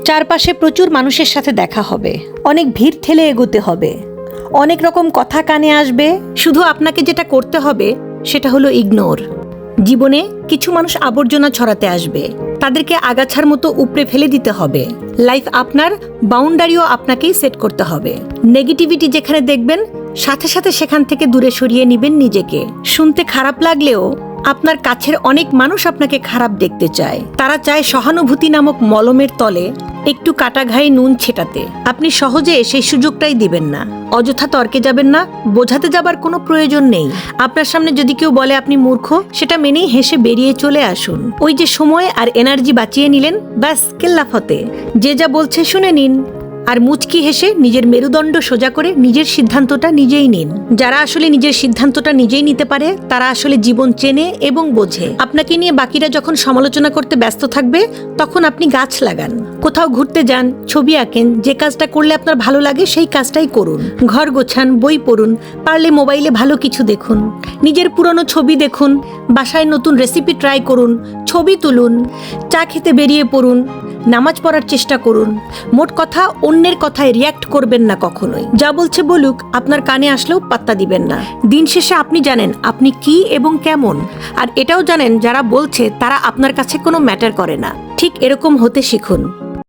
চারপাশে প্রচুর মানুষের সাথে দেখা হবে, অনেক ভিড় ঠেলে এগোতে হবে, অনেক রকম কথা কানে আসবে। শুধু আপনাকে যেটা করতে হবে সেটা হলো ইগনোর। জীবনে কিছু মানুষ আবর্জনা ছড়াতে আসবে, তাদেরকে আগাছার মতো উপড়ে ফেলে দিতে হবে। লাইফ আপনার, বাউন্ডারিও আপনাকেই সেট করতে হবে। নেগেটিভিটি যেখানে দেখবেন সাথে সাথে সেখান থেকে দূরে সরিয়ে নেবেন নিজেকে। শুনতে খারাপ লাগলেও আপনার কাছের অনেক মানুষ আপনাকে খারাপ দেখতে চায়। তারা চায় সহানুভূতি নামক মলমের তলে একটু কাটা ঘায়ে নুন ছেটাতে। আপনি সহজে সেই সুযোগটাই দিবেন না। অযথা তর্কে যাবেন না, বোঝাতে যাবার কোনো প্রয়োজন নেই। আপনার সামনে যদি কেউ বলে আপনি মূর্খ, সেটা মেনেই হেসে বেরিয়ে চলে আসুন। ওই যে সময় আর এনার্জি বাঁচিয়ে নিলেন, ব্যাস কেল্লা ফতে। যে যা বলছে শুনে নিন আর মুচকি হেসে নিজের মেরুদণ্ড সোজা করে নিজের সিদ্ধান্তটা নিজেই নিন। যারা আসলে নিজের সিদ্ধান্তটা নিজেই নিতে পারে তারা আসলে জীবন চেনে এবং বোঝে। আপনাকে নিয়ে বাকিরা যখন সমালোচনা করতে ব্যস্ত থাকবে তখন আপনি গাছ লাগান, কোথাও ঘুরতে যান, ছবি আঁকেন। যে কাজটা করলে আপনার ভালো লাগে সেই কাজটাই করুন। ঘর গোছান, বই পড়ুন, পারলে মোবাইলে ভালো কিছু দেখুন, নিজের পুরনো ছবি দেখুন, বাসায় নতুন রেসিপি ট্রাই করুন, ছবি তুলুন, চা খেতে বেরিয়ে পড়ুন, নামাজ পড়ার চেষ্টা করুন। মোট কথা, অন্যের কথায় রিয়্যাক্ট করবেন না কখনোই। যা বলছে বলুক, আপনার কানে আসলেও পাত্তা দিবেন না। দিন শেষে আপনি জানেন আপনি কি এবং কেমন, আর এটাও জানেন যারা বলছে তারা আপনার কাছে কোনো ম্যাটার করে না। ঠিক এরকম হতে শিখুন।